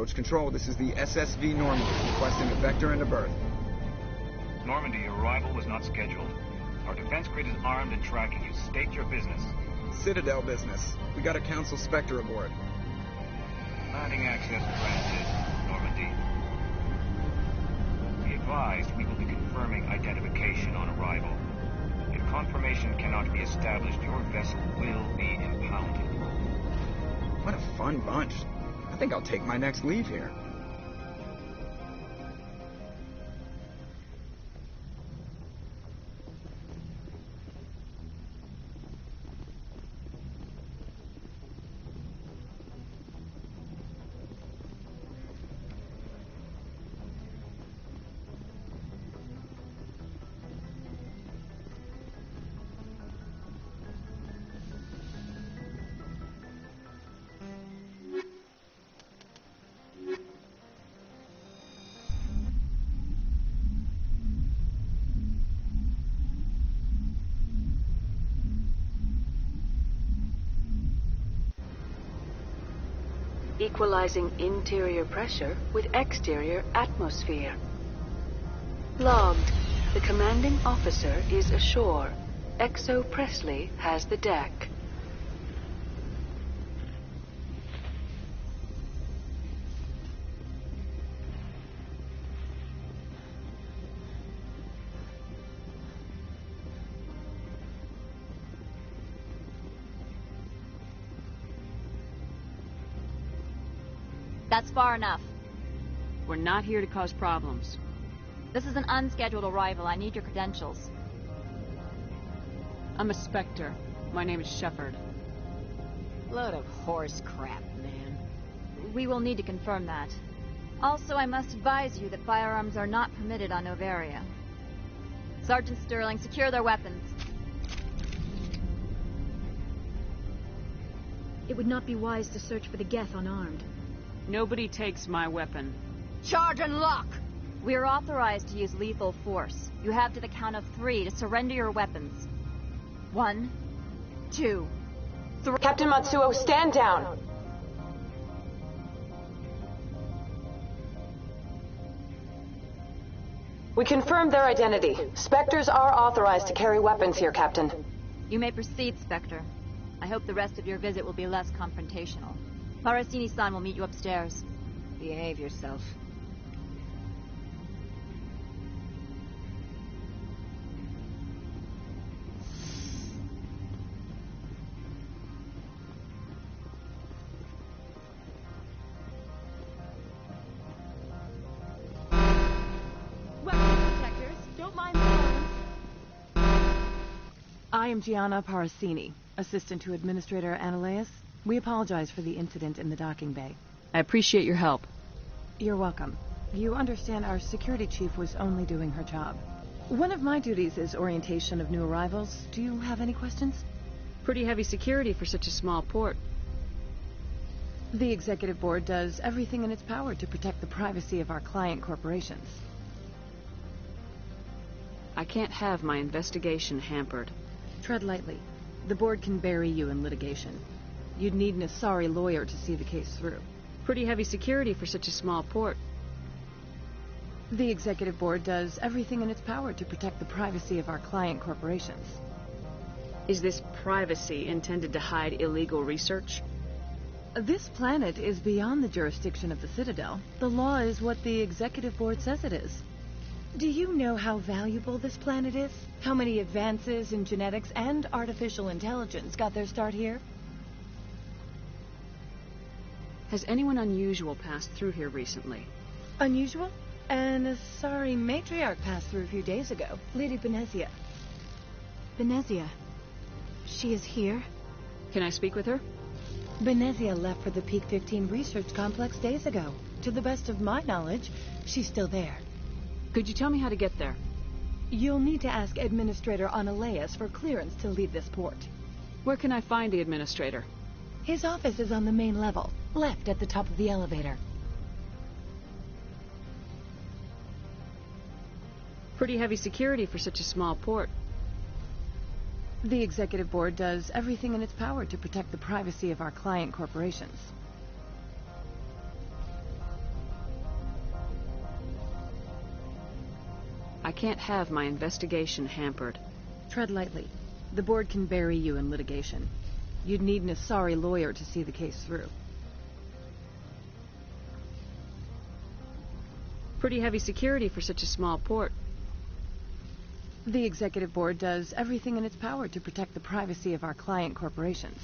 Approach Control, this is the SSV Normandy, requesting a vector and a berth. Normandy, your arrival was not scheduled. Our defense grid is armed and tracking you. State your business. Citadel business. We got a Council Spectre aboard. Landing access granted, Normandy. Be advised, we will be confirming identification on arrival. If confirmation cannot be established, your vessel will be impounded. What a fun bunch. I think I'll take my next leave here. Equalizing interior pressure with exterior atmosphere. Logged. The commanding officer is ashore. XO Presley has the deck. That's far enough. We're not here to cause problems. This is an unscheduled arrival. I need your credentials. I'm a Spectre. My name is Shepard. Load of horse crap, man. We will need to confirm that. Also, I must advise you that firearms are not permitted on Novaria. Sergeant Sterling, secure their weapons. It would not be wise to search for the Geth unarmed. Nobody takes my weapon. Charge and lock! We are authorized to use lethal force. You have to the count of 3 to surrender your weapons. 1, 2, 3. Captain Matsuo, stand down! We confirmed their identity. Spectres are authorized to carry weapons here, Captain. You may proceed, Spectre. I hope the rest of your visit will be less confrontational. Parasini-san will meet you upstairs. Behave yourself. Weapon protectors, don't mind the arms. I am Gianna Parasini, assistant to Administrator Ananias. We apologize for the incident in the docking bay. I appreciate your help. You're welcome. You understand our security chief was only doing her job. One of my duties is orientation of new arrivals. Do you have any questions? Pretty heavy security for such a small port. The executive board does everything in its power to protect the privacy of our client corporations. I can't have my investigation hampered. Tread lightly. The board can bury you in litigation. You'd need an Asari lawyer to see the case through. Pretty heavy security for such a small port. The executive board does everything in its power to protect the privacy of our client corporations. Is this privacy intended to hide illegal research? This planet is beyond the jurisdiction of the Citadel. The law is what the executive board says it is. Do you know how valuable this planet is? How many advances in genetics and artificial intelligence got their start here? Has anyone unusual passed through here recently? Unusual? An Asari matriarch passed through a few days ago. Lady Benezia. Benezia. She is here? Can I speak with her? Benezia left for the Peak 15 research complex days ago. To the best of my knowledge, she's still there. Could you tell me how to get there? You'll need to ask Administrator Ananias for clearance to leave this port. Where can I find the administrator? His office is on the main level, left at the top of the elevator. Pretty heavy security for such a small port. The executive board does everything in its power to protect the privacy of our client corporations. I can't have my investigation hampered. Tread lightly. The board can bury you in litigation. You'd need an sorry lawyer to see the case through. Pretty heavy security for such a small port. The executive board does everything in its power to protect the privacy of our client corporations.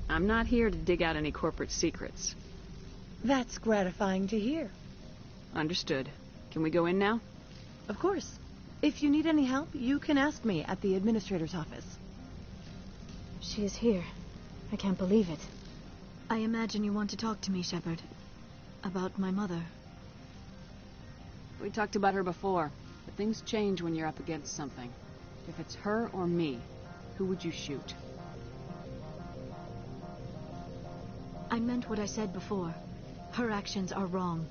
I'm not here to dig out any corporate secrets. That's gratifying to hear. Understood. Can we go in now? Of course. If you need any help, you can ask me at the administrator's office. She is here. I can't believe it. I imagine you want to talk to me, Shepard. About my mother. We talked about her before, but things change when you're up against something. If it's her or me, who would you shoot? I meant what I said before. Her actions are wrong.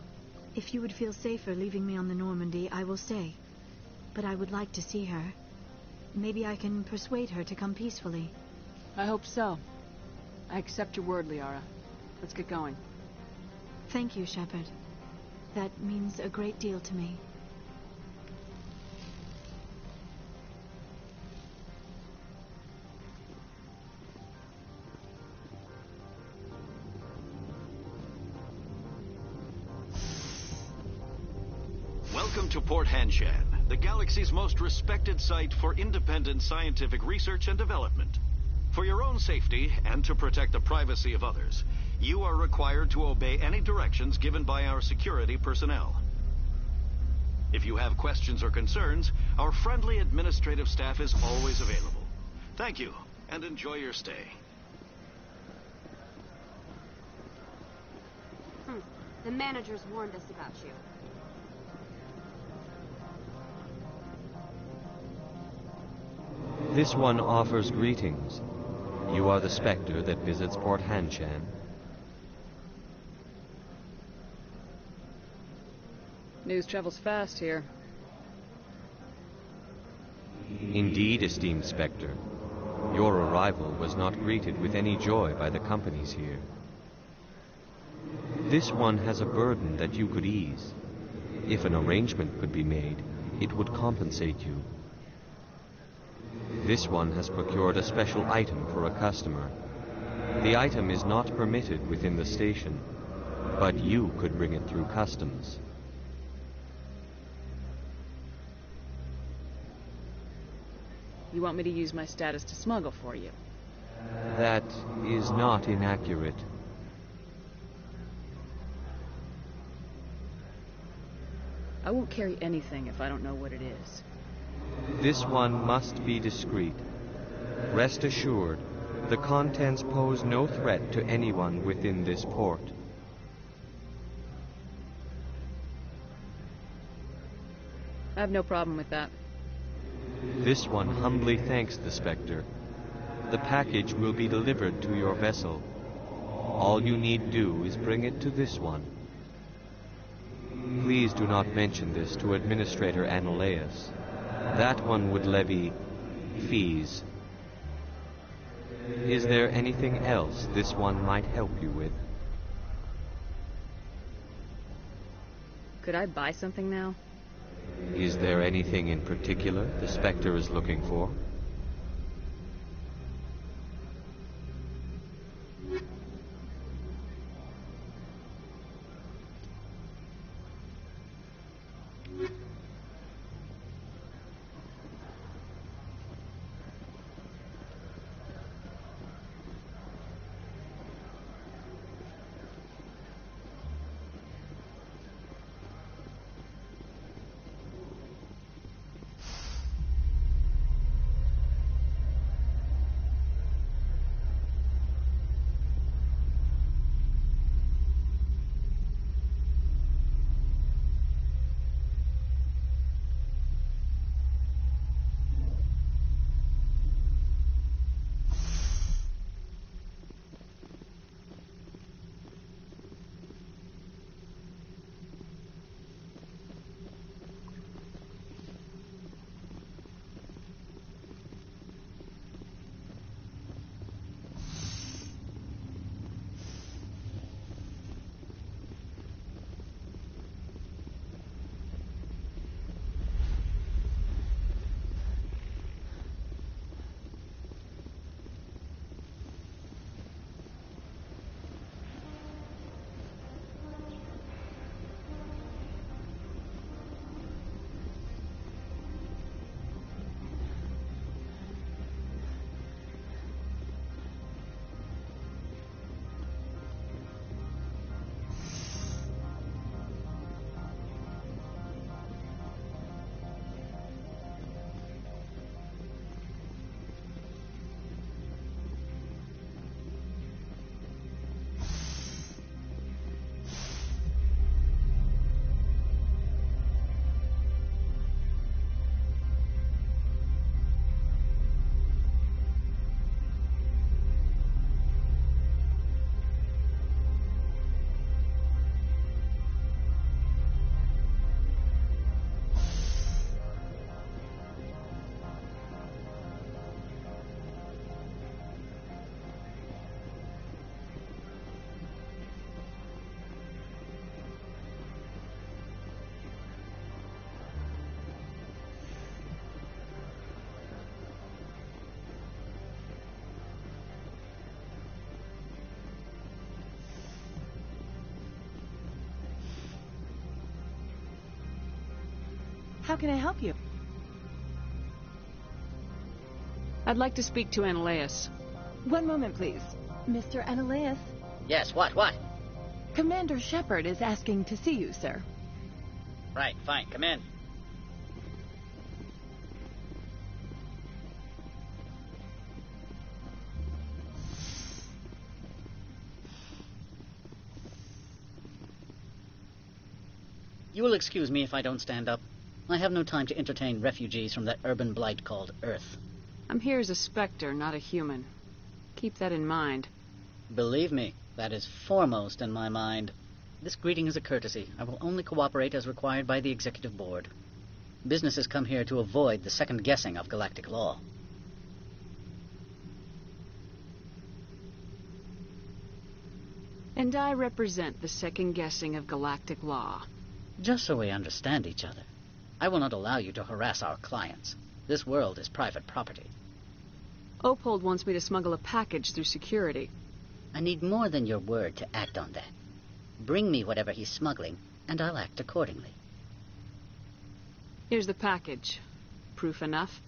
If you would feel safer leaving me on the Normandy, I will stay. But I would like to see her. Maybe I can persuade her to come peacefully. I hope so. I accept your word, Liara. Let's get going. Thank you, Shepard. That means a great deal to me. Welcome to Port Hanshan, the galaxy's most respected site for independent scientific research and development. For your own safety and to protect the privacy of others, you are required to obey any directions given by our security personnel. If you have questions or concerns, our friendly administrative staff is always available. Thank you, and enjoy your stay. The managers warned us about you. This one offers greetings. You are the Spectre that visits Port Hanshan. News travels fast here. Indeed, esteemed Spectre. Your arrival was not greeted with any joy by the companies here. This one has a burden that you could ease. If an arrangement could be made, it would compensate you. This one has procured a special item for a customer. The item is not permitted within the station, but you could bring it through customs. You want me to use my status to smuggle for you? That is not inaccurate. I won't carry anything if I don't know what it is. This one must be discreet. Rest assured, the contents pose no threat to anyone within this port. I have no problem with that. This one humbly thanks the Spectre. The package will be delivered to your vessel. All you need do is bring it to this one. Please do not mention this to Administrator Annaleus. That one would levy fees. Is there anything else this one might help you with? Could I buy something now? Is there anything in particular the Spectre is looking for? How can I help you? I'd like to speak to Ananias. One moment, please. Mr. Ananias? Yes, what? Commander Shepard is asking to see you, sir. Right, fine, come in. You will excuse me if I don't stand up. I have no time to entertain refugees from that urban blight called Earth. I'm here as a Spectre, not a human. Keep that in mind. Believe me, that is foremost in my mind. This greeting is a courtesy. I will only cooperate as required by the Executive Board. Businesses come here to avoid the second guessing of galactic law. And I represent the second guessing of galactic law. Just so we understand each other, I will not allow you to harass our clients. This world is private property. Opold wants me to smuggle a package through security. I need more than your word to act on that. Bring me whatever he's smuggling, and I'll act accordingly. Here's the package. Proof enough?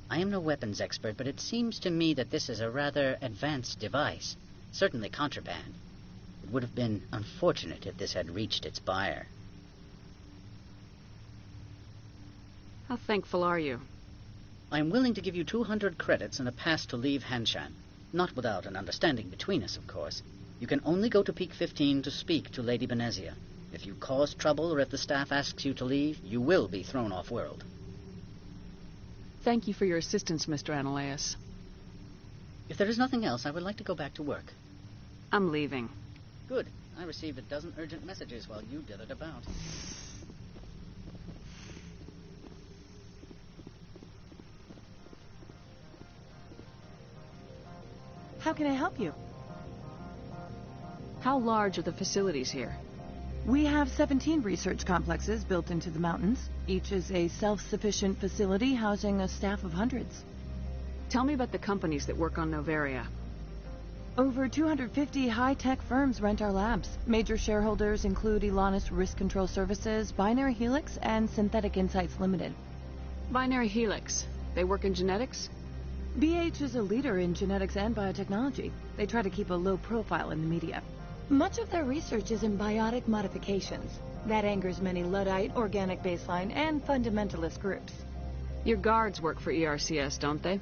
I am no weapons expert, but it seems to me that this is a rather advanced device. Certainly contraband. It would have been unfortunate if this had reached its buyer. How thankful are you? I am willing to give you 200 credits and a pass to leave Hanshan. Not without an understanding between us, of course. You can only go to Peak 15 to speak to Lady Benezia. If you cause trouble or if the staff asks you to leave, you will be thrown off-world. Thank you for your assistance, Mr. Ananias. If there is nothing else, I would like to go back to work. I'm leaving. Good. I received a dozen urgent messages while you dithered about. How can I help you? How large are the facilities here? We have 17 research complexes built into the mountains. Each is a self-sufficient facility housing a staff of hundreds. Tell me about the companies that work on Noveria. Over 250 high-tech firms rent our labs. Major shareholders include Elanus Risk Control Services, Binary Helix, and Synthetic Insights Limited. Binary Helix. They work in genetics? BH is a leader in genetics and biotechnology. They try to keep a low profile in the media. Much of their research is in biotic modifications. That angers many Luddite, organic baseline, and fundamentalist groups. Your guards work for ERCS, don't they?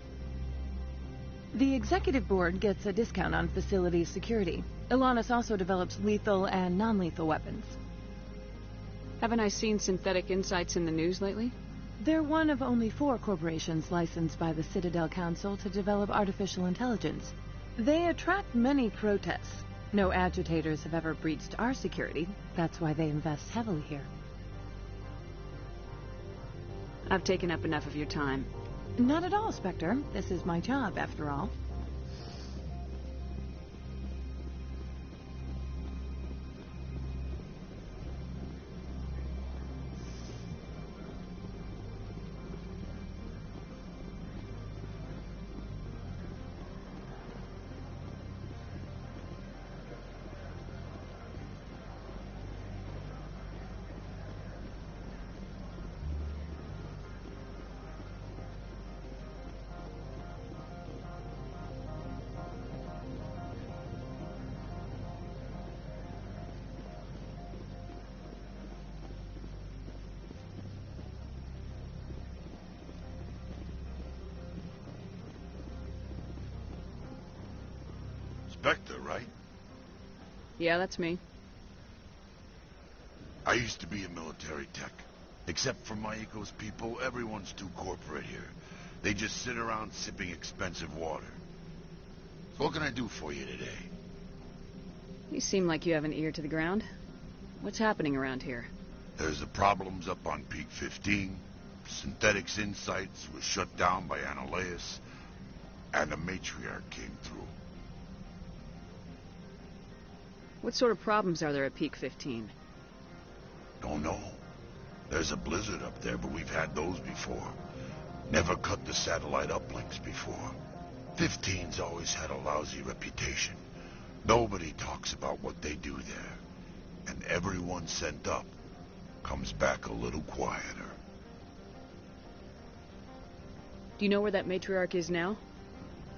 The Executive Board gets a discount on facility security. Elanus also develops lethal and non-lethal weapons. Haven't I seen Synthetic Insights in the news lately? They're one of only 4 corporations licensed by the Citadel Council to develop artificial intelligence. They attract many protests. No agitators have ever breached our security. That's why they invest heavily here. I've taken up enough of your time. Not at all, Spectre. This is my job, after all. Spectre, right? Yeah, that's me. I used to be a military tech. Except for my Eco's people, everyone's too corporate here. They just sit around sipping expensive water. So what can I do for you today? You seem like you have an ear to the ground. What's happening around here? There's the problems up on Peak 15. Synthetic Insights was shut down by Ananias. And the matriarch came through. What sort of problems are there at Peak 15? Don't know. There's a blizzard up there, but we've had those before. Never cut the satellite uplinks before. 15's always had a lousy reputation. Nobody talks about what they do there. And everyone sent up comes comes back a little quieter. Do you know where that matriarch is now?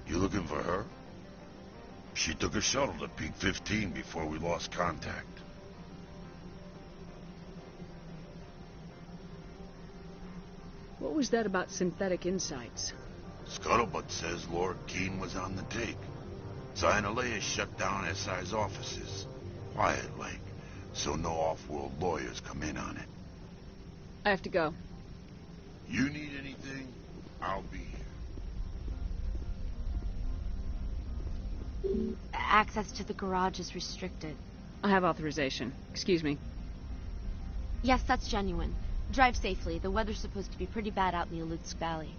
You looking for her? She took a shuttle to Peak 15 before we lost contact. What was that about synthetic insights? Scuttlebutt says Lord Keene was on the take. Sinalea shut down SI's offices. Quiet like, so no off-world lawyers come in on it. I have to go. You need anything, I'll be here. Access to the garage is restricted. I have authorization. Excuse me. Yes, that's genuine. Drive safely. The weather's supposed to be pretty bad out in the Alutsk Valley.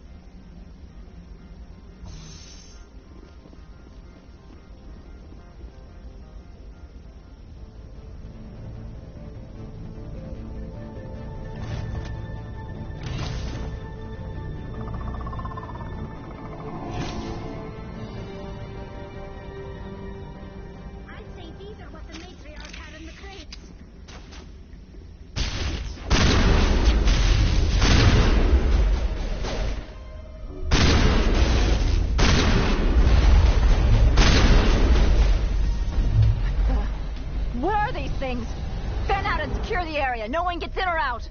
Fan out and secure the area. No one gets in or out.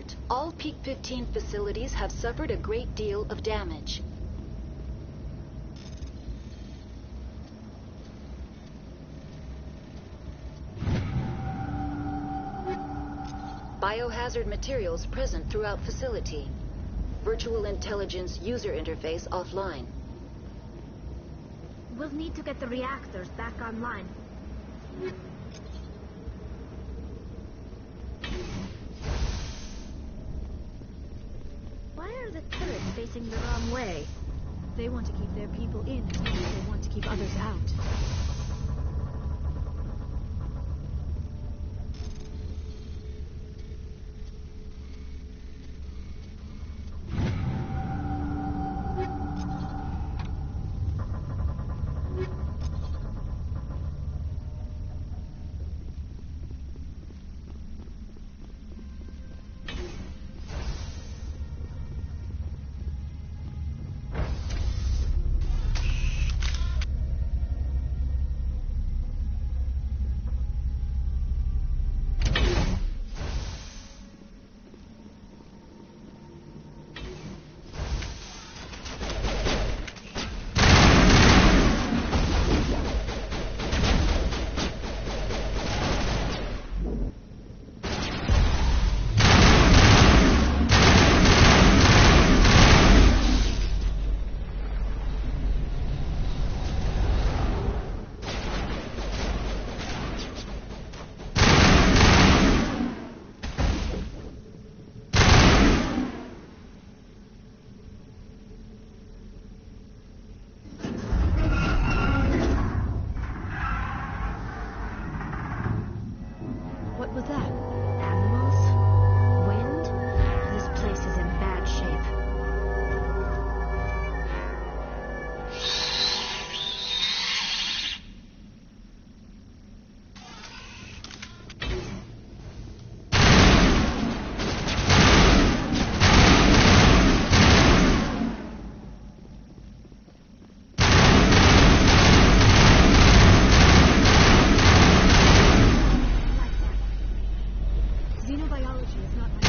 alert. All Peak 15 facilities have suffered a great deal of damage. Biohazard materials present throughout facility. Virtual intelligence user interface offline. We'll need to get the reactors back online. Why are the turrets facing the wrong way? They want to keep their people in as much as they want to keep others out. What was that? Animals? Wind? This place is in bad shape. Xenobiology is not my...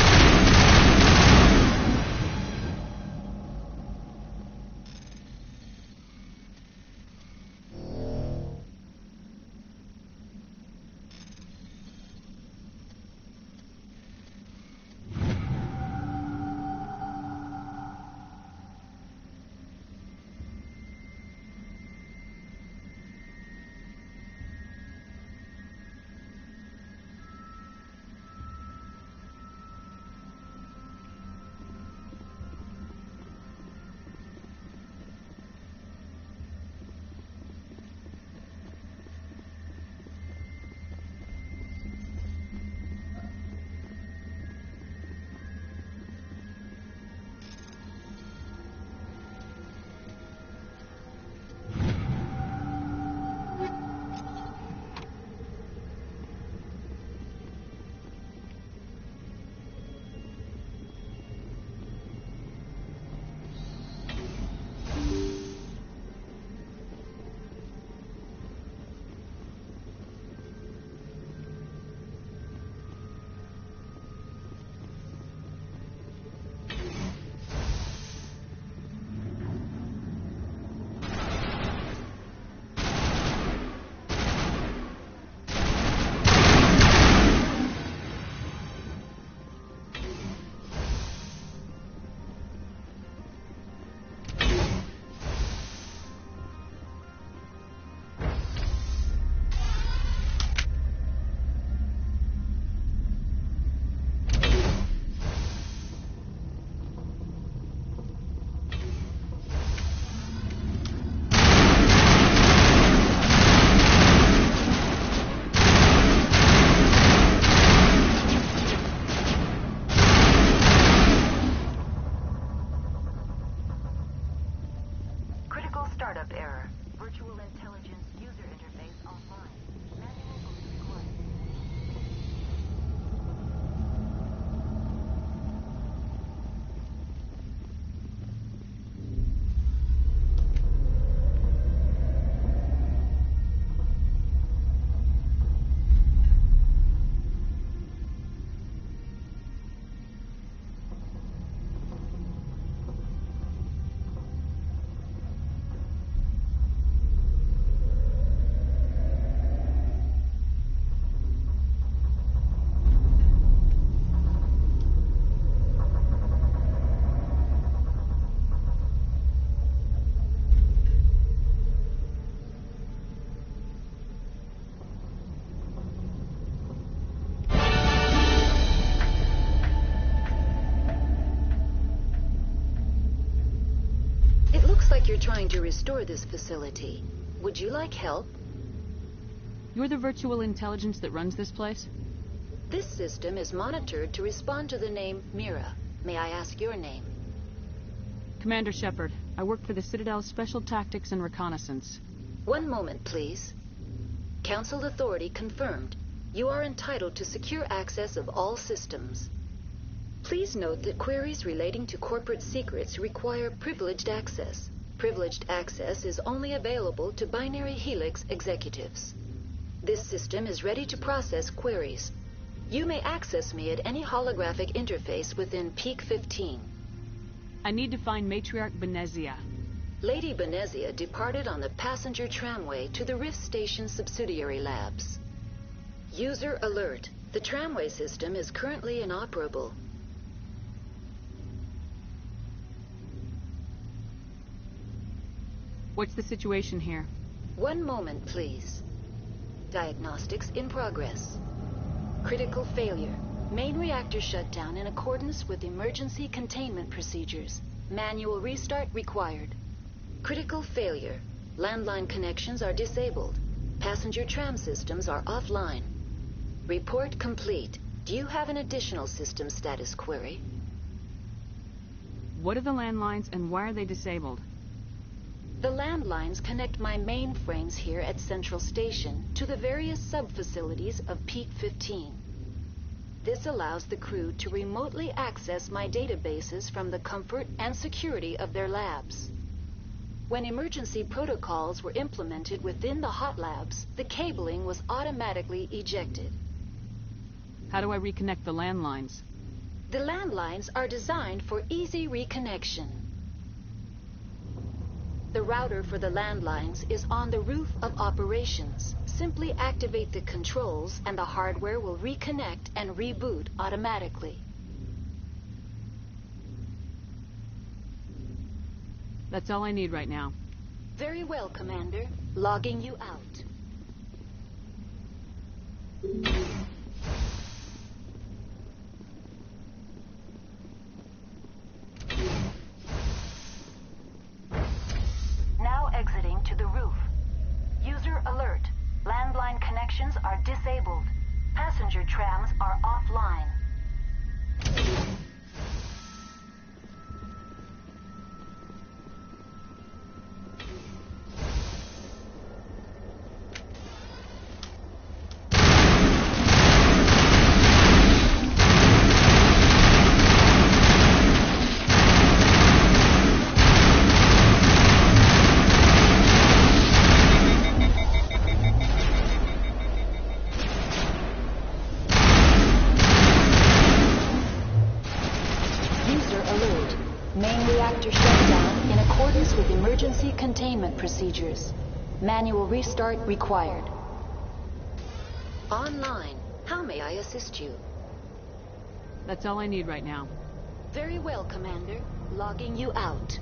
Startup error. Virtual intelligence user interface offline. Manual boost required. Looks like you're trying to restore this facility. Would you like help? You're the virtual intelligence that runs this place? This system is monitored to respond to the name Mira. May I ask your name? Commander Shepard. I work for the Citadel's Special Tactics and Reconnaissance. One moment, please. Council authority confirmed. You are entitled to secure access of all systems. Please note that queries relating to corporate secrets require privileged access. Privileged access is only available to Binary Helix executives. This system is ready to process queries. You may access me at any holographic interface within Peak 15. I need to find Matriarch Benezia. Lady Benezia departed on the passenger tramway to the Rift Station subsidiary labs. User alert. The tramway system is currently inoperable. What's the situation here? One moment, please. Diagnostics in progress. Critical failure. Main reactor shut down in accordance with emergency containment procedures. Manual restart required. Critical failure. Landline connections are disabled. Passenger tram systems are offline. Report complete. Do you have an additional system status query? What are the landlines and why are they disabled? The landlines connect my mainframes here at Central Station to the various sub-facilities of Peak 15. This allows the crew to remotely access my databases from the comfort and security of their labs. When emergency protocols were implemented within the hot labs, the cabling was automatically ejected. How do I reconnect the landlines? The landlines are designed for easy reconnection. The router for the landlines is on the roof of operations. Simply activate the controls and the hardware will reconnect and reboot automatically. That's all I need right now. Very well, Commander. Logging you out. Now exiting to the roof. User alert. Landline connections are disabled. Passenger trams are offline. Containment procedures. Manual restart required. Online. How may I assist you? That's all I need right now. Very well, Commander. Logging you out.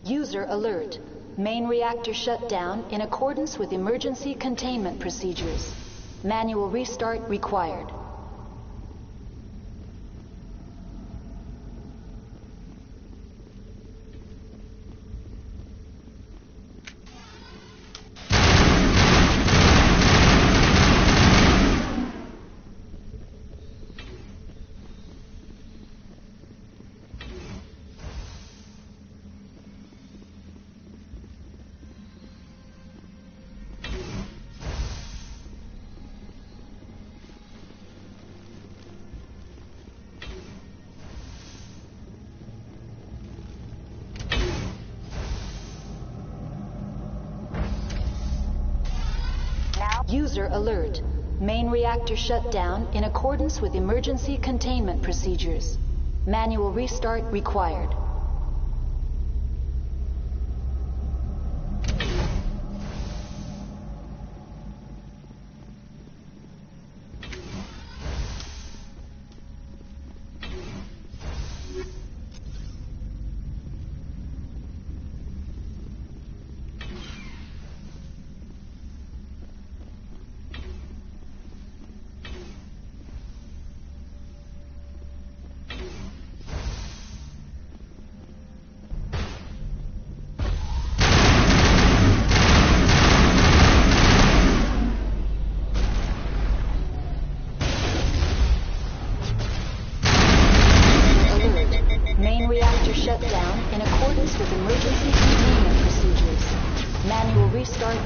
User alert. Main reactor shut down in accordance with emergency containment procedures. Manual restart required. User alert. Main reactor shut down in accordance with emergency containment procedures. Manual restart required.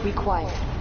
Required.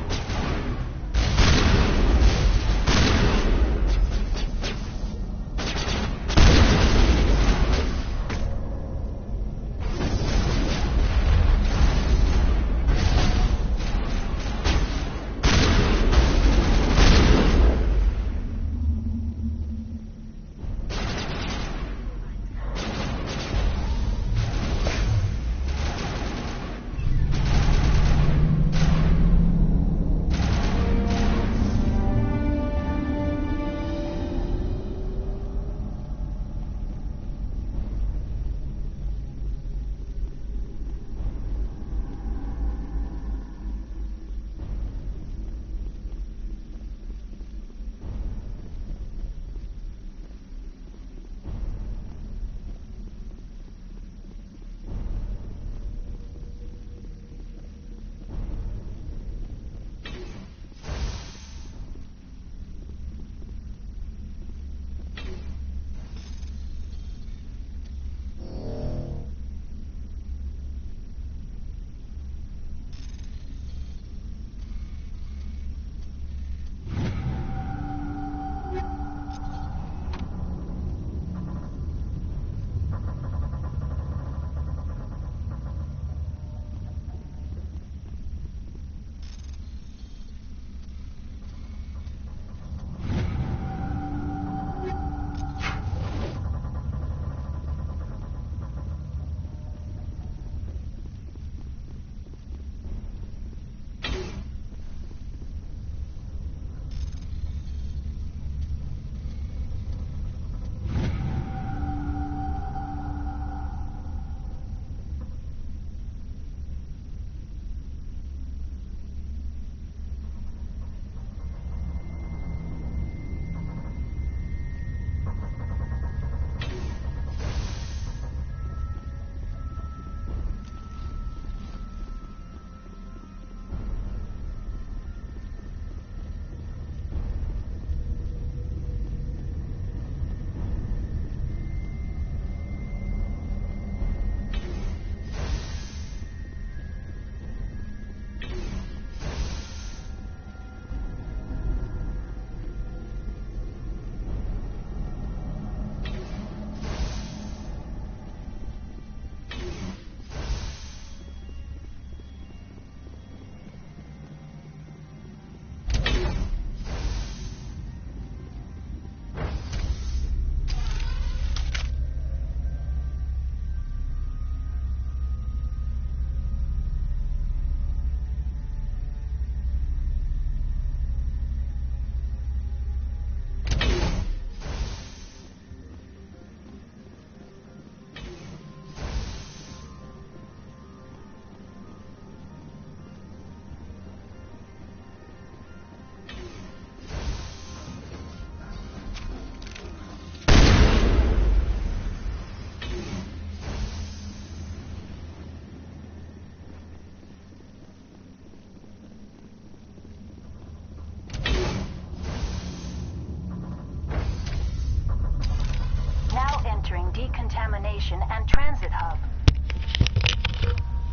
Decontamination and transit hub.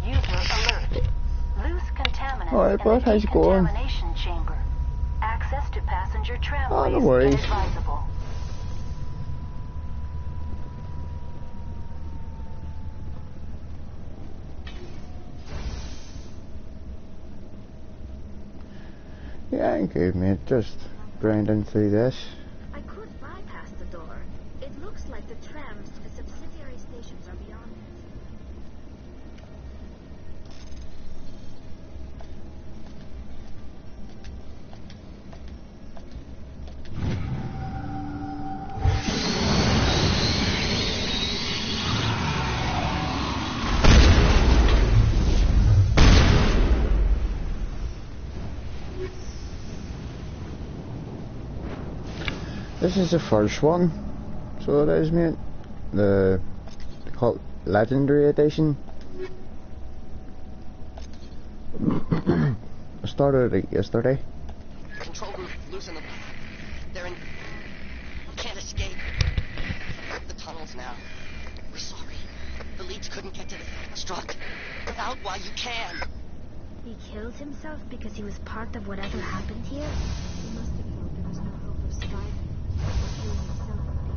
User alert. Loose contaminants Alright, bud, how's it going? Decontamination chamber. Access to passenger tramways no worries. inadvisable. Yeah, I'm good, mate. Just grinding through this. I could bypass the door. It looks like the tram specifies This is the first one. So it is, mate. They call it Legendary Edition. I started it yesterday. Control group, loosen them. They're in... Can't escape. The tunnels now. We're sorry. The leads couldn't get to the struct. Get out while you can. He killed himself because he was part of whatever happened here? He must have felt there was no hope of surviving. Or killing himself would be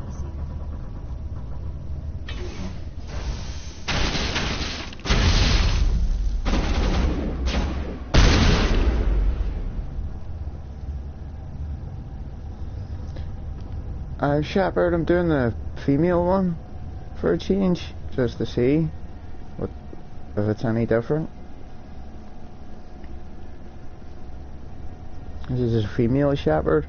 easier. Shepard, I'm doing the female one for a change, just to see what if it's any different. This is a female Shepard.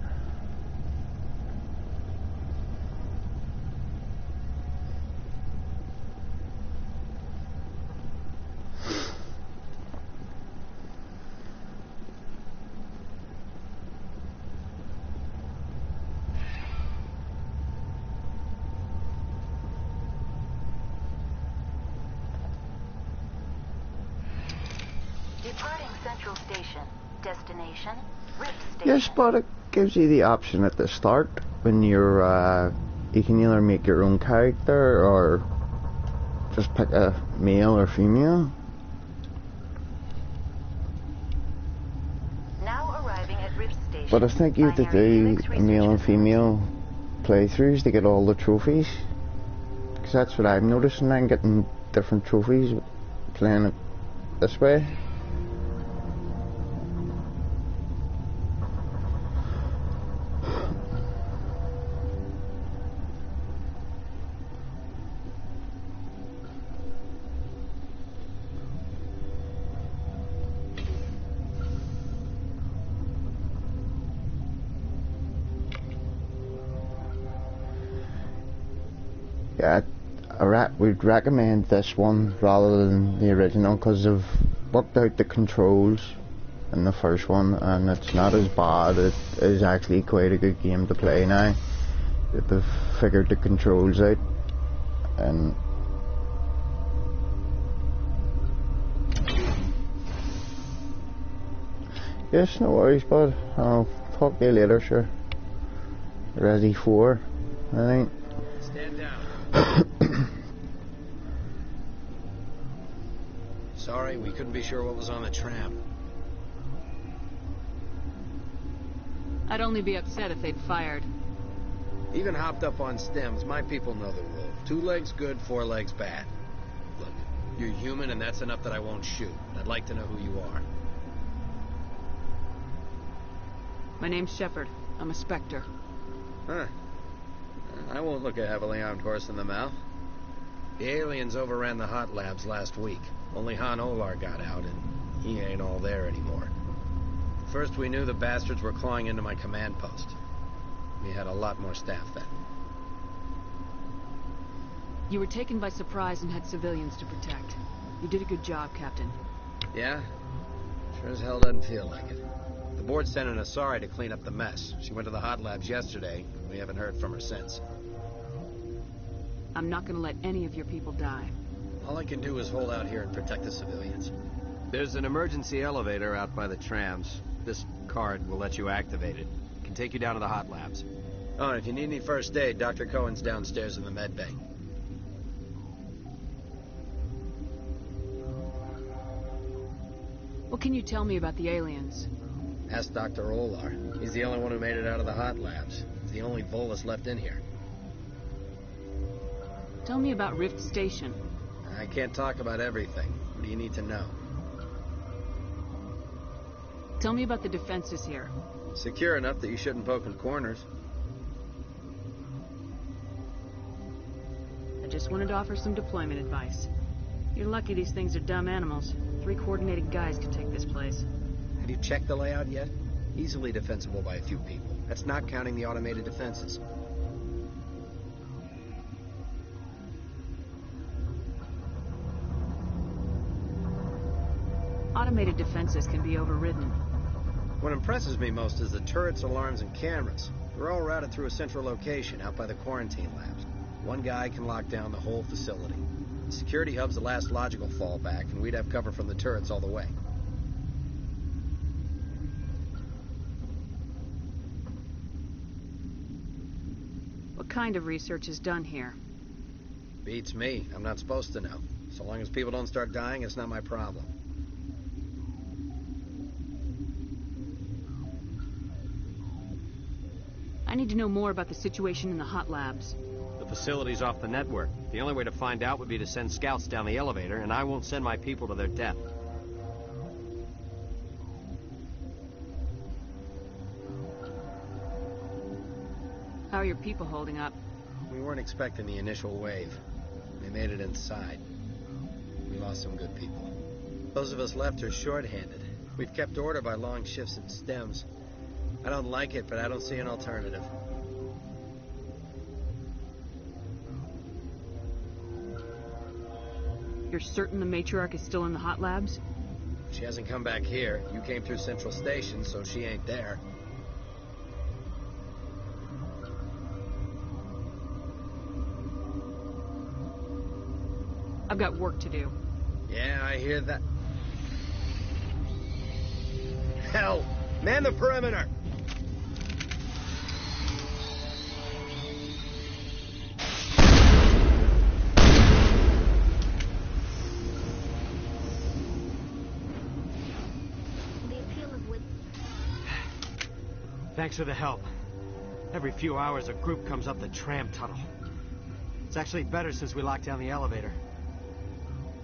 Departing Central Station. Destination, Rift Station. Yes, but it gives you the option at the start when you're, you can either make your own character or just pick a male or female. Now arriving at Rift Station. But I think you have to do male and female playthroughs to get all the trophies. Because that's what I'm noticing, I'm getting different trophies playing it this way. Yeah, we'd recommend this one rather than the original because they've worked out the controls in the first one and it's not as bad. It is actually quite a good game to play now. They've figured the controls out and yes, no worries, bud. I'll talk to you later, sure. Resi 4, I think. Stand down. Sorry, we couldn't be sure what was on the tram. I'd only be upset if they'd fired. Even hopped up on stems, my people know the rule. 2 legs good, 4 legs bad. Look, you're human and that's enough that I won't shoot. I'd like to know who you are. My name's Shepard. I'm a Spectre. Huh. I won't look a heavily armed horse in the mouth. The aliens overran the hot labs last week. Only Han Olar got out, and he ain't all there anymore. First we knew the bastards were clawing into my command post. We had a lot more staff then. You were taken by surprise and had civilians to protect. You did a good job, Captain. Yeah? Sure as hell doesn't feel like it. The board sent an Asari to clean up the mess. She went to the hot labs yesterday. We haven't heard from her since. I'm not gonna let any of your people die. All I can do is hold out here and protect the civilians. There's an emergency elevator out by the trams. This card will let you activate it. It can take you down to the hot labs. Oh, and if you need any first aid, Dr. Cohen's downstairs in the med bay. What can you tell me about the aliens? Ask Dr. Olar. He's the only one who made it out of the hot labs. He's the only Volus left in here. Tell me about Rift Station. I can't talk about everything. What do you need to know? Tell me about the defenses here. Secure enough that you shouldn't poke in corners. I just wanted to offer some deployment advice. You're lucky these things are dumb animals. 3 coordinated guys could take this place. Have you checked the layout yet? Easily defensible by a few people. That's not counting the automated defenses. Automated defenses can be overridden. What impresses me most is the turrets, alarms, and cameras. We're all routed through a central location out by the quarantine labs. One guy can lock down the whole facility. The security hub's the last logical fallback, and we'd have cover from the turrets all the way. What kind of research is done here? Beats me. I'm not supposed to know. So long as people don't start dying, it's not my problem. I need to know more about the situation in the hot labs. The facility's off the network. The only way to find out would be to send scouts down the elevator, and I won't send my people to their death. How are your people holding up? We weren't expecting the initial wave. They made it inside. We lost some good people. Those of us left are short-handed. We've kept order by long shifts in stems. I don't like it, but I don't see an alternative. You're certain the matriarch is still in the hot labs? She hasn't come back here. You came through Central Station, so she ain't there. I've got work to do. Yeah, I hear that. Hell! Man the perimeter! Thanks for the help. Every few hours, a group comes up the tram tunnel. It's actually better since we locked down the elevator.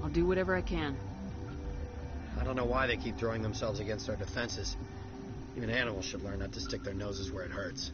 I'll do whatever I can. I don't know why they keep throwing themselves against our defenses. Even animals should learn not to stick their noses where it hurts.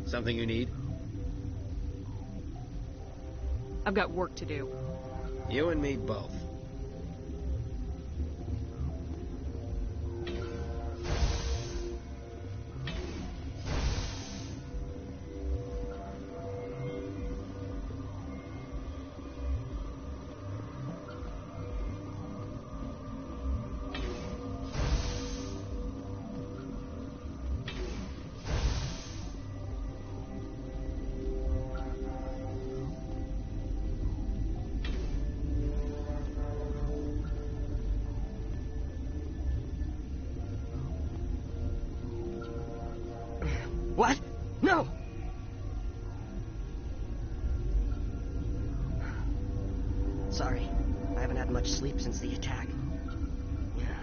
Something you need? I've got work to do. You and me both. What? No! Sorry. I haven't had much sleep since the attack.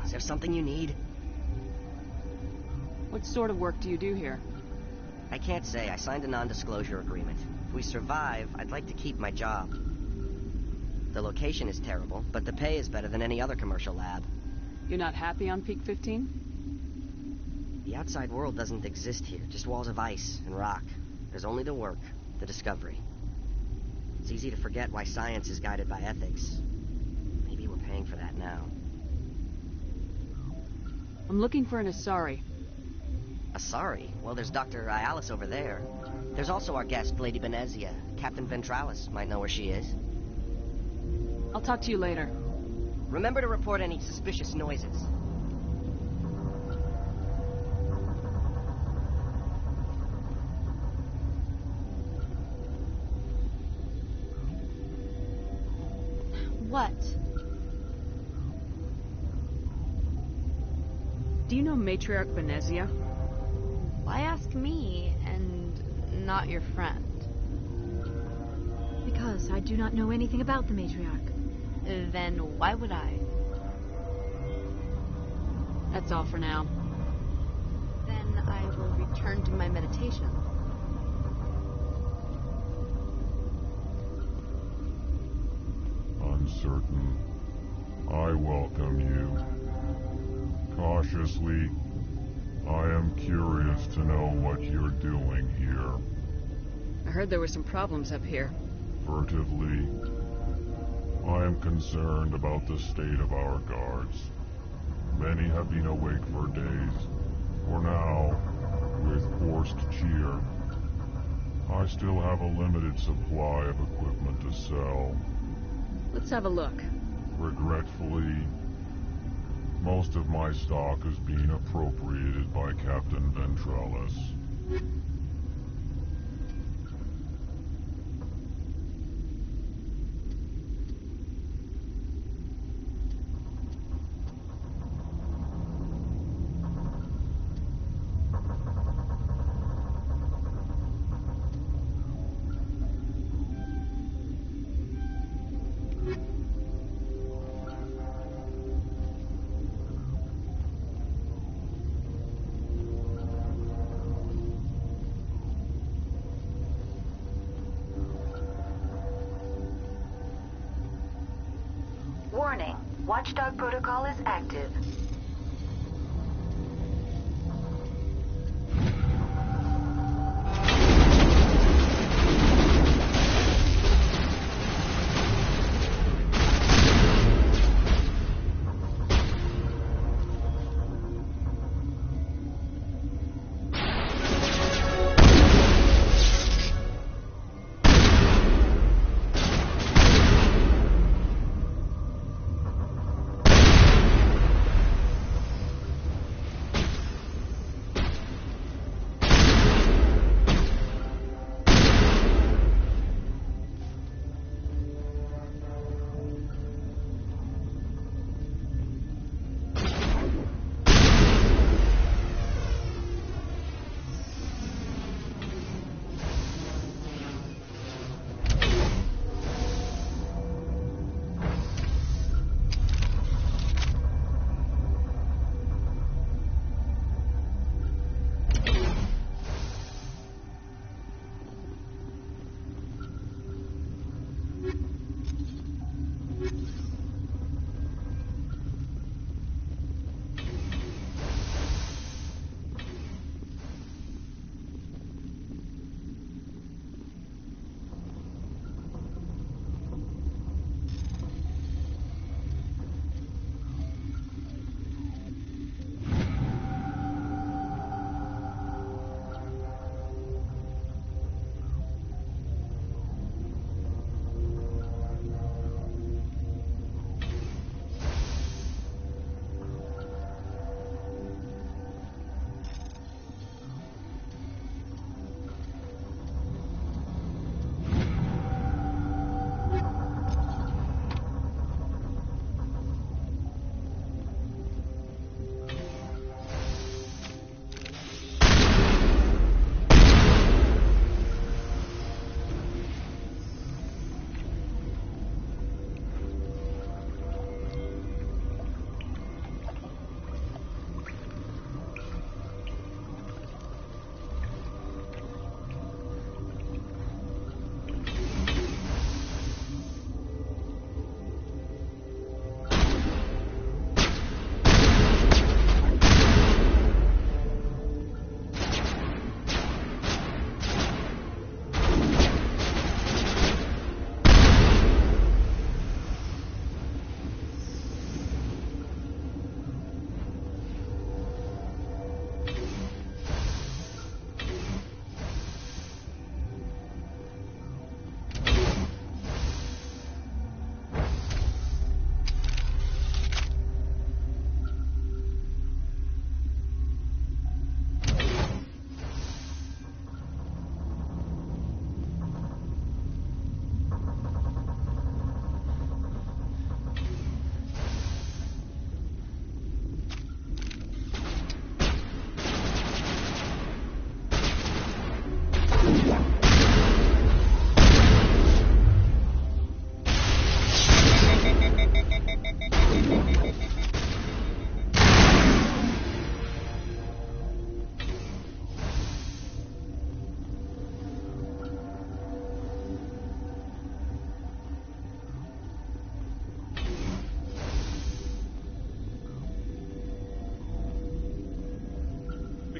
Is there something you need? What sort of work do you do here? I can't say. I signed a non-disclosure agreement. If we survive, I'd like to keep my job. The location is terrible, but the pay is better than any other commercial lab. You're not happy on Peak 15? The outside world doesn't exist here, just walls of ice and rock. There's only the work, the discovery. It's easy to forget why science is guided by ethics. Maybe we're paying for that now. I'm looking for an Asari. Asari? Well, there's Dr. Ayalis over there. There's also our guest, Lady Benezia. Captain Ventralis might know where she is. I'll talk to you later. Remember to report any suspicious noises. What? Do you know Matriarch Benezia? Why ask me and not your friend? Because I do not know anything about the matriarch. Then why would I? That's all for now. Then I will return to my meditation. Uncertain. I welcome you. Cautiously, I am curious to know what you're doing here. I heard there were some problems up here. Furtively, I am concerned about the state of our guards. Many have been awake for days, for now, with forced cheer. I still have a limited supply of equipment to sell. Let's have a look. Regretfully, most of my stock is being appropriated by Captain Ventralis. Warning. Watchdog protocol is active.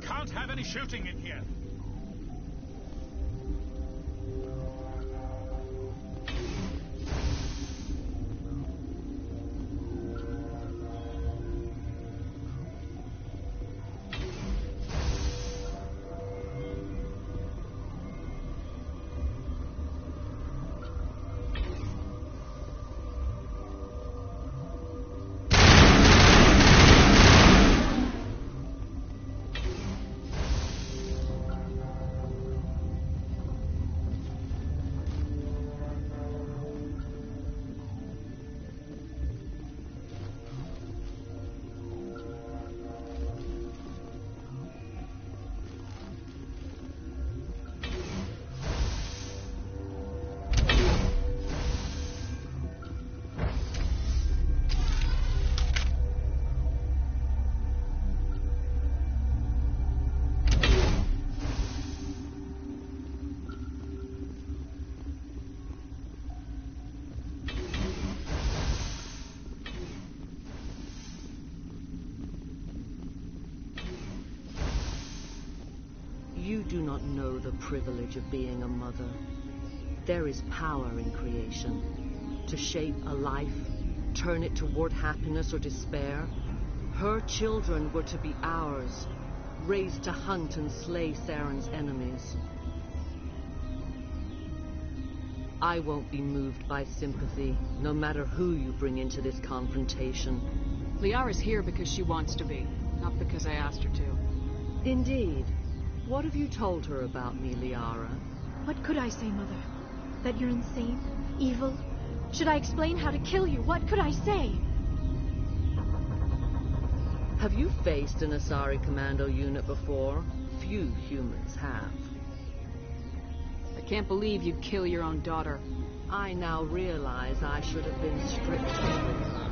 can't have any shooting in here. You do not know the privilege of being a mother. There is power in creation. To shape a life, turn it toward happiness or despair. Her children were to be ours, raised to hunt and slay Saren's enemies. I won't be moved by sympathy, no matter who you bring into this confrontation. Liara's here because she wants to be, not because I asked her to. Indeed. What have you told her about me, Liara? What could I say, Mother? That you're insane? Evil? Should I explain how to kill you? What could I say? Have you faced an Asari commando unit before? Few humans have. I can't believe you'd kill your own daughter. I now realize I should have been stricter with her.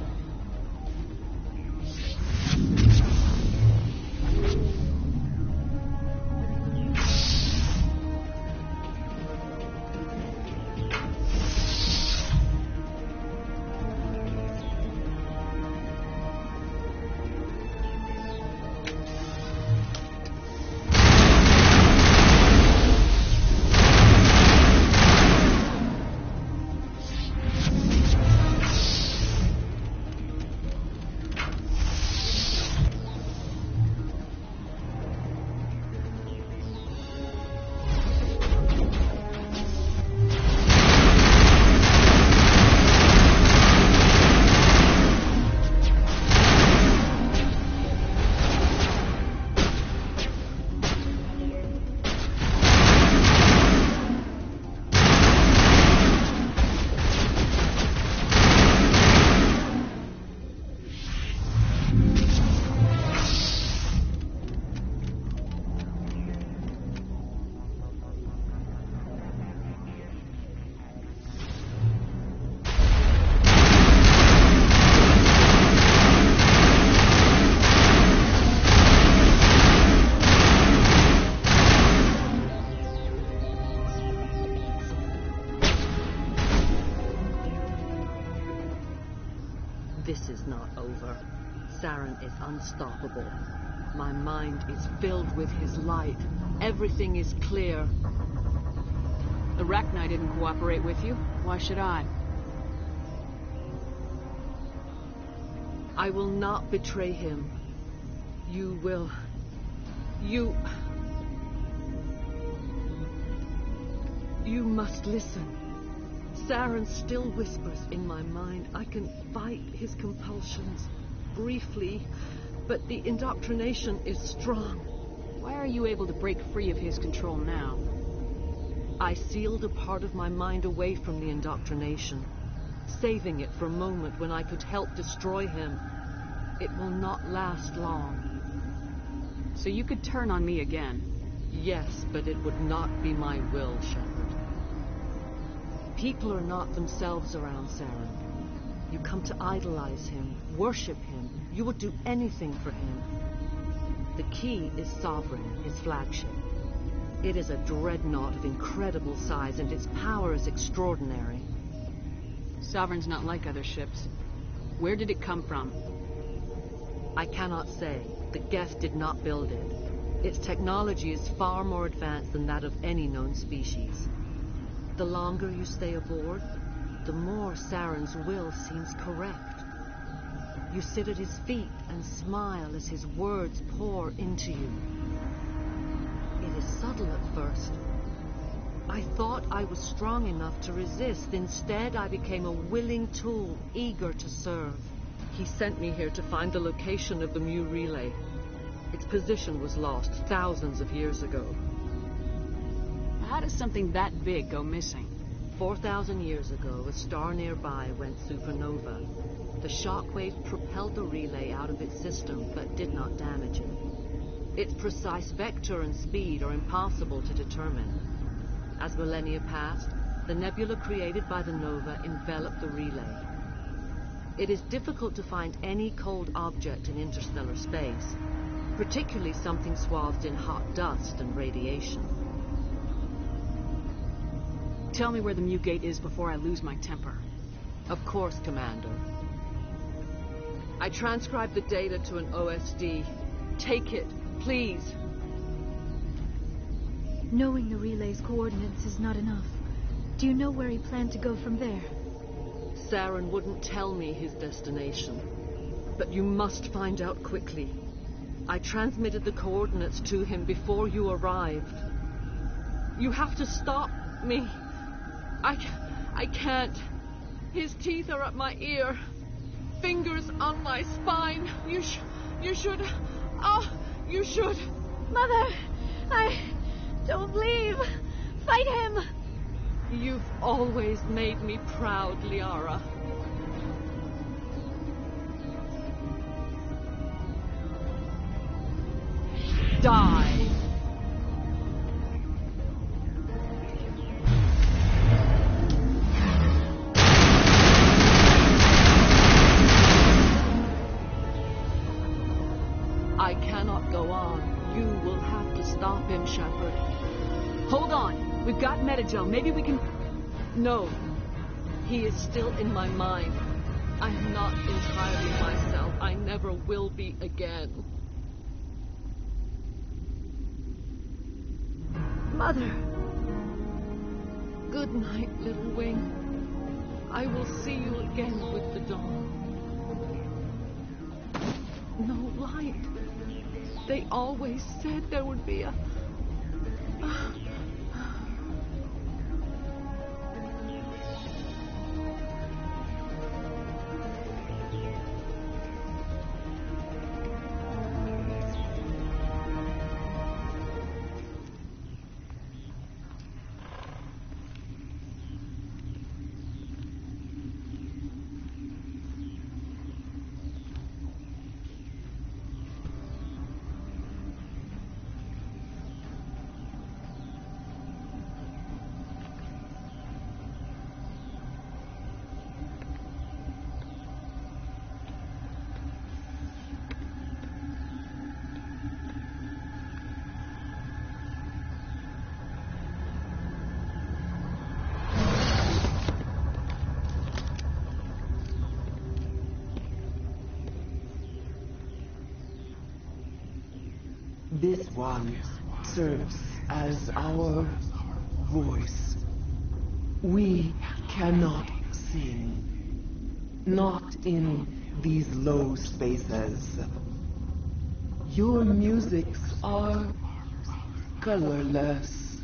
This is not over. Saren is unstoppable. My mind is filled with his light. Everything is clear. Arachni didn't cooperate with you. Why should I? I will not betray him. You will. You must listen. Saren still whispers in my mind. I can fight his compulsions briefly, but the indoctrination is strong. Why are you able to break free of his control now? I sealed a part of my mind away from the indoctrination, saving it for a moment when I could help destroy him. It will not last long. So you could turn on me again? Yes, but it would not be my will, Shepard. People are not themselves around Saren. You come to idolize him, worship him. You would do anything for him. The key is Sovereign, his flagship. It is a dreadnought of incredible size, and its power is extraordinary. Sovereign's not like other ships. Where did it come from? I cannot say. The Geth did not build it. Its technology is far more advanced than that of any known species. The longer you stay aboard, the more Saren's will seems correct. You sit at his feet and smile as his words pour into you. It is subtle at first. I thought I was strong enough to resist. Instead, I became a willing tool, eager to serve. He sent me here to find the location of the Mu relay. Its position was lost thousands of years ago. How does something that big go missing? 4,000 years ago, a star nearby went supernova. The shockwaves propelled the relay out of its system, but did not damage it. Its precise vector and speed are impossible to determine. As millennia passed, the nebula created by the nova enveloped the relay. It is difficult to find any cold object in interstellar space, particularly something swathed in hot dust and radiation. Tell me where the Mu Gate is before I lose my temper. Of course, Commander. I transcribed the data to an OSD. Take it, please. Knowing the relay's coordinates is not enough. Do you know where he planned to go from there? Saren wouldn't tell me his destination. But you must find out quickly. I transmitted the coordinates to him before you arrived. You have to stop me. I can't. His teeth are at my ear. Fingers on my spine. You should. Oh, you should. Mother, don't leave. Fight him. You've always made me proud, Liara. Die. I cannot go on. You will have to stop him, Shepard. Hold on. We've got Metagel. Maybe we can... No. He is still in my mind. I'm not entirely myself. I never will be again. Mother. Good night, little wing. I will see you again with the dawn. No light. They always said there would be a... This one serves as our voice. We cannot sing. Not in these low spaces. Your musics are colorless.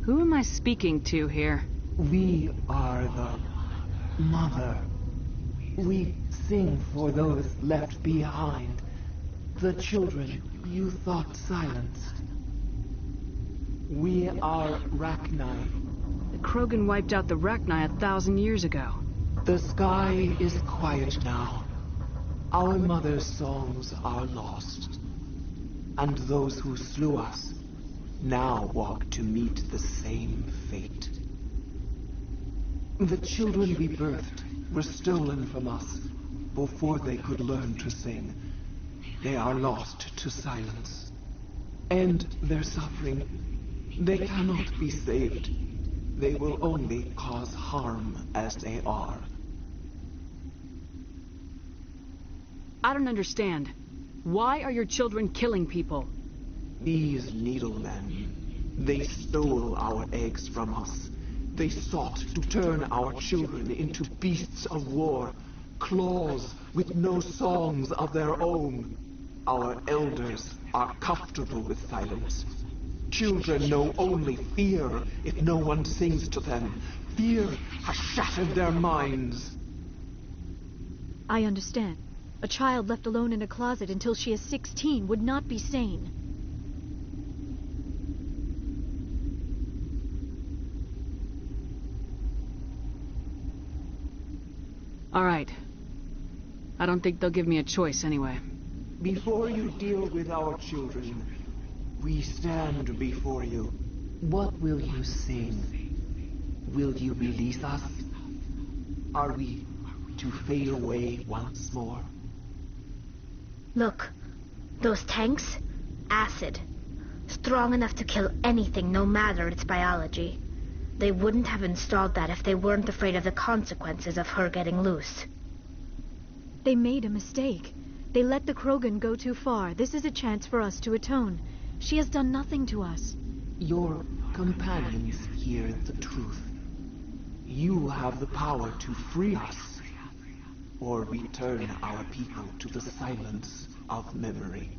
Who am I speaking to here? We are the mother. We sing for those left behind. The children you thought silenced. We are Rachni. The Krogan wiped out the Rachni 1,000 years ago. The sky is quiet now. Our mother's songs are lost. And those who slew us now walk to meet the same fate. The children we birthed were stolen from us before they could learn to sing. They are lost to silence. And their suffering, they cannot be saved. They will only cause harm as they are. I don't understand. Why are your children killing people? These needlemen, they stole our eggs from us. They sought to turn our children into beasts of war, claws with no songs of their own. Our elders are comfortable with silence. Children know only fear if no one sings to them. Fear has shattered their minds. I understand. A child left alone in a closet until she is 16 would not be sane. All right. I don't think they'll give me a choice anyway. Before you deal with our children, we stand before you. What will you sing? Will you release us? Are we to fade away once more? Look, those tanks? Acid. Strong enough to kill anything, no matter its biology. They wouldn't have installed that if they weren't afraid of the consequences of her getting loose. They made a mistake. They let the Krogan go too far. This is a chance for us to atone. She has done nothing to us. Your companions hear the truth. You have the power to free us, or return our people to the silence of memory.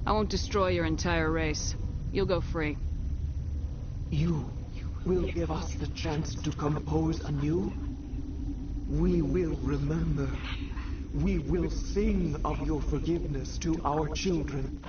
I won't destroy your entire race. You'll go free. You will give us the chance to compose anew? We will remember. We will sing of your forgiveness to our children.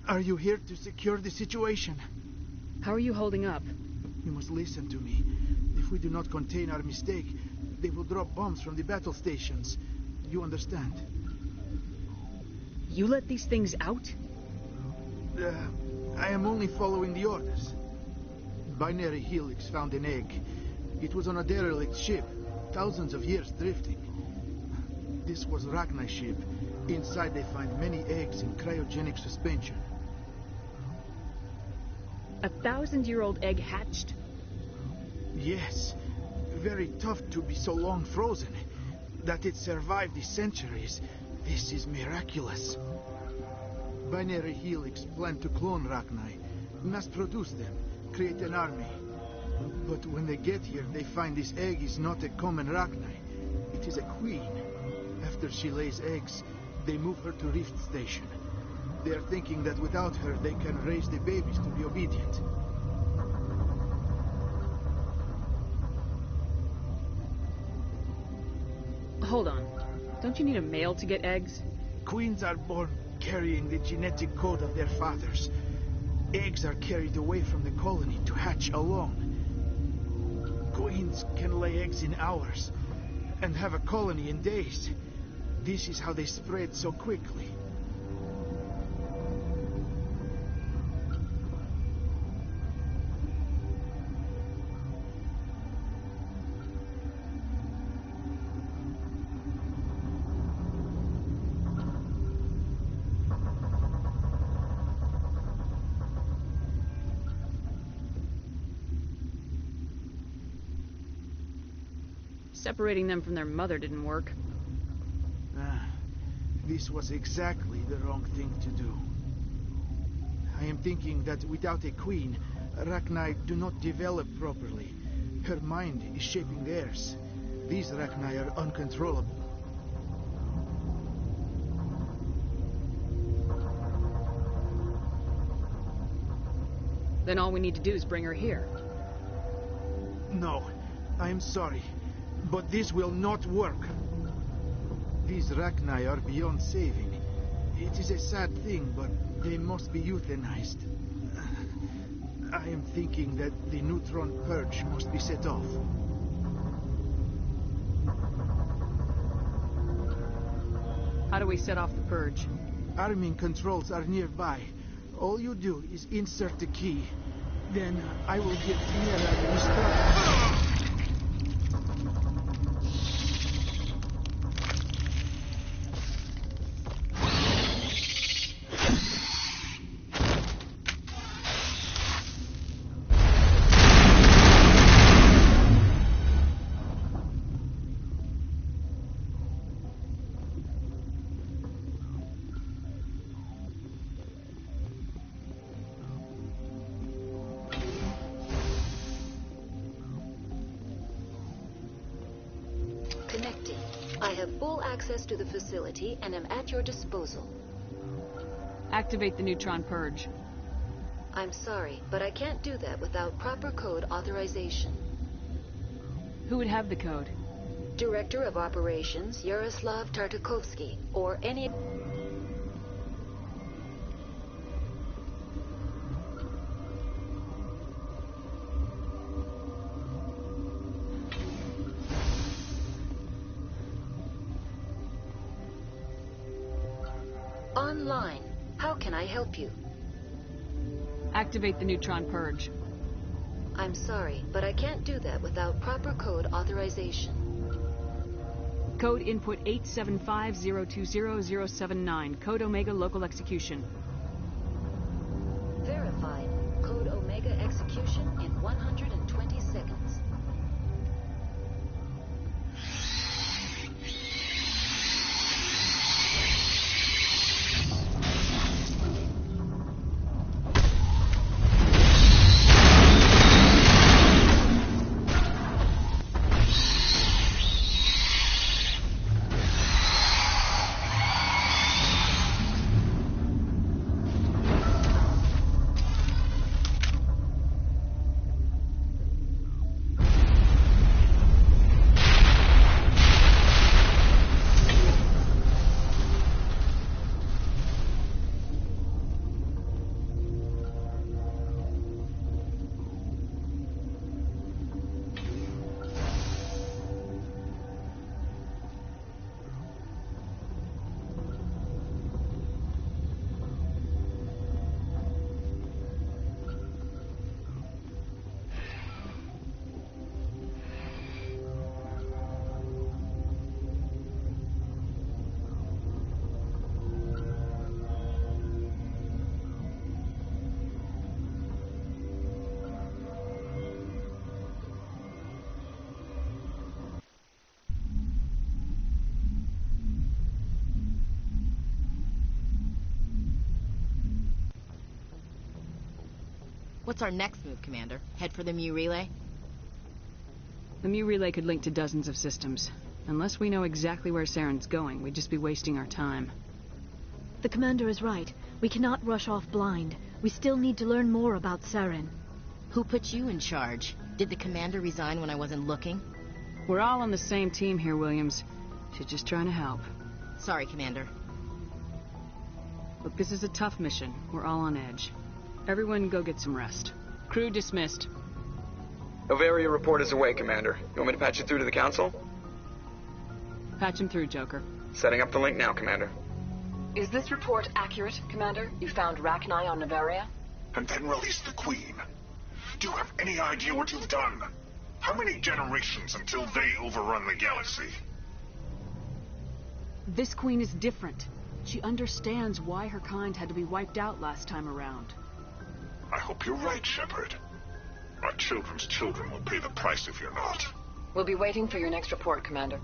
Are you here to secure the situation? How are you holding up? You must listen to me. If we do not contain our mistake, they will drop bombs from the battle stations. You understand? You let these things out? I am only following the orders. Binary Helix found an egg. It was on a derelict ship, thousands of years drifting. This was Ragna's ship. Inside they find many eggs in cryogenic suspension. 1,000-year-old egg hatched? Yes. Very tough to be so long frozen. That it survived the centuries. This is miraculous. Binary Helix planned to clone Ragnar, mass produce them, create an army. But when they get here, they find this egg is not a common Rachni. It is a queen. After she lays eggs, they move her to Rift Station. They are thinking that without her, they can raise the babies to be obedient. Hold on. Don't you need a male to get eggs? Queens are born carrying the genetic code of their fathers. Eggs are carried away from the colony to hatch alone. Queens can lay eggs in hours and have a colony in days. This is how they spread so quickly. Separating them from their mother didn't work. This was exactly the wrong thing to do. I am thinking that without a queen, Rachni do not develop properly. Her mind is shaping theirs. These Rachni are uncontrollable. Then all we need to do is bring her here. No, I'm sorry, but this will not work. These Rachni are beyond saving. It is a sad thing, but they must be euthanized. I am thinking that the neutron purge must be set off. How do we set off the purge? Arming controls are nearby. All you do is insert the key. Then I will give Tiara the instructions. Connecting. I have full access to the facility and am at your disposal. Activate the neutron purge. I'm sorry, but I can't do that without proper code authorization. Who would have the code? Director of Operations, Yaroslav Tartakovsky, or any... Online. How can I help you? Activate the neutron purge. I'm sorry, but I can't do that without proper code authorization. Code input 875020079. Code Omega local execution. Verified. Code Omega execution in 120 seconds. What's our next move, Commander? Head for the Mu relay? The Mu relay could link to dozens of systems. Unless we know exactly where Saren's going, we'd just be wasting our time. The commander is right. We cannot rush off blind. We still need to learn more about Saren. Who put you in charge? Did the commander resign when I wasn't looking? We're all on the same team here, Williams. She's just trying to help. Sorry, Commander. Look, this is a tough mission. We're all on edge. Everyone go get some rest. Crew dismissed. Novaria report is away, Commander. You want me to patch you through to the Council? Patch him through, Joker. Setting up the link now, Commander. Is this report accurate, Commander? You found Rachni on Novaria? And then released the Queen. Do you have any idea what you've done? How many generations until they overrun the galaxy? This Queen is different. She understands why her kind had to be wiped out last time around. I hope you're right, Shepard. Our children's children will pay the price if you're not. We'll be waiting for your next report, Commander.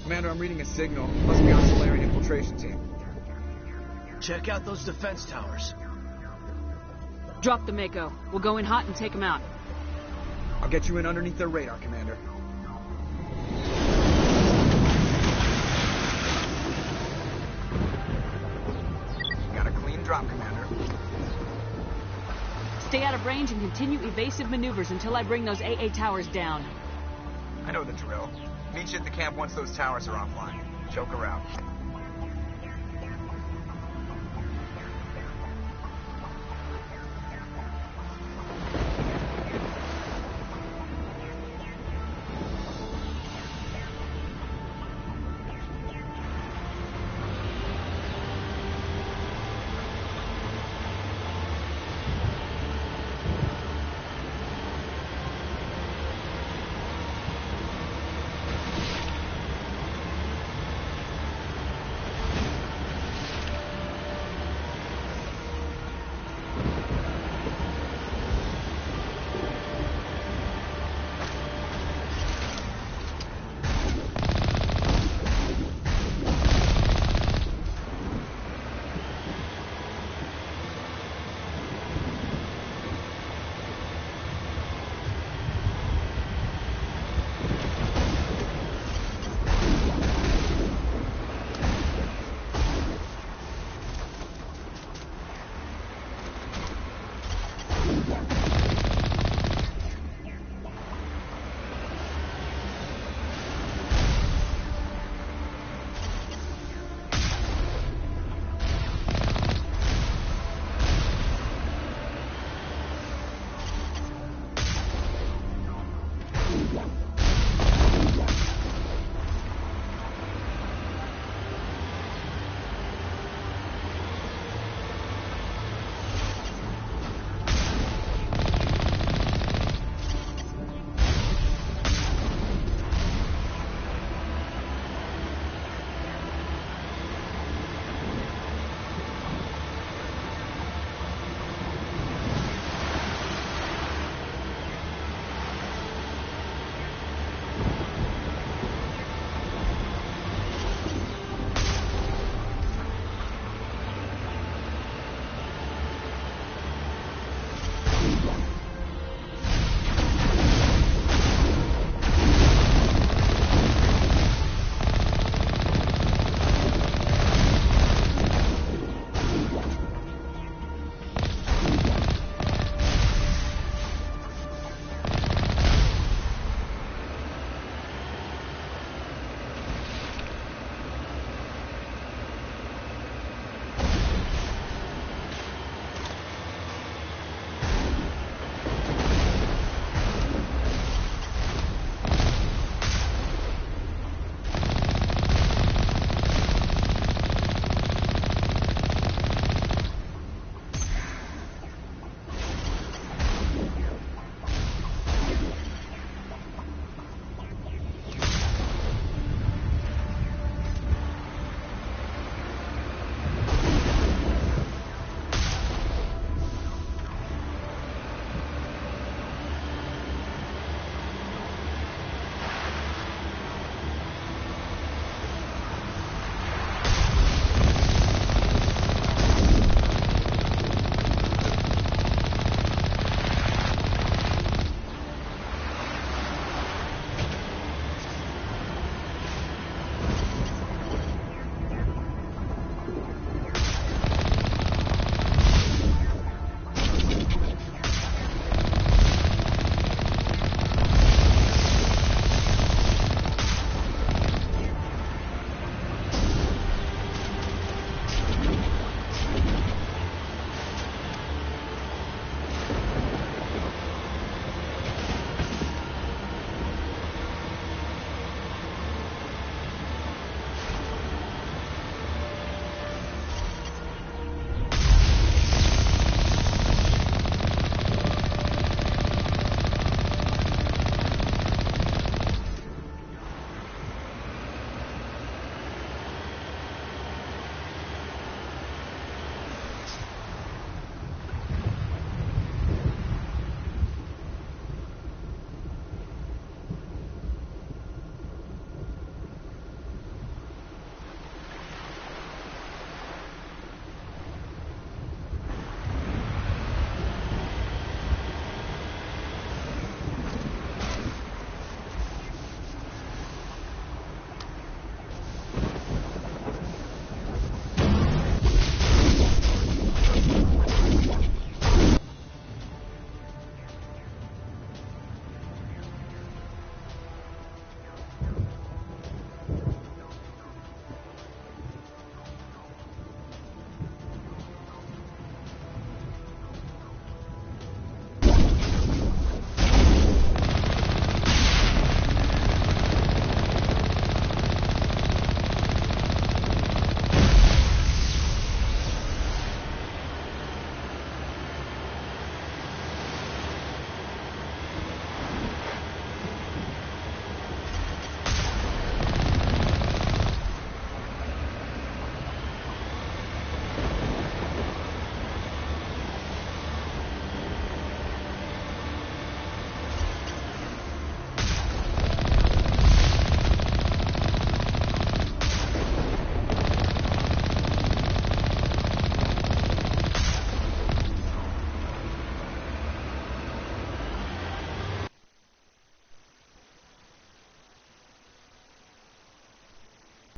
Commander, I'm reading a signal. Must be on Solarian infiltration team. Check out those defense towers. Drop the Mako. We'll go in hot and take them out. I'll get you in underneath their radar, Commander. Got a clean drop, Commander. Stay out of range and continue evasive maneuvers until I bring those AA towers down. I know the drill. Meet you at the camp once those towers are offline. Joker out.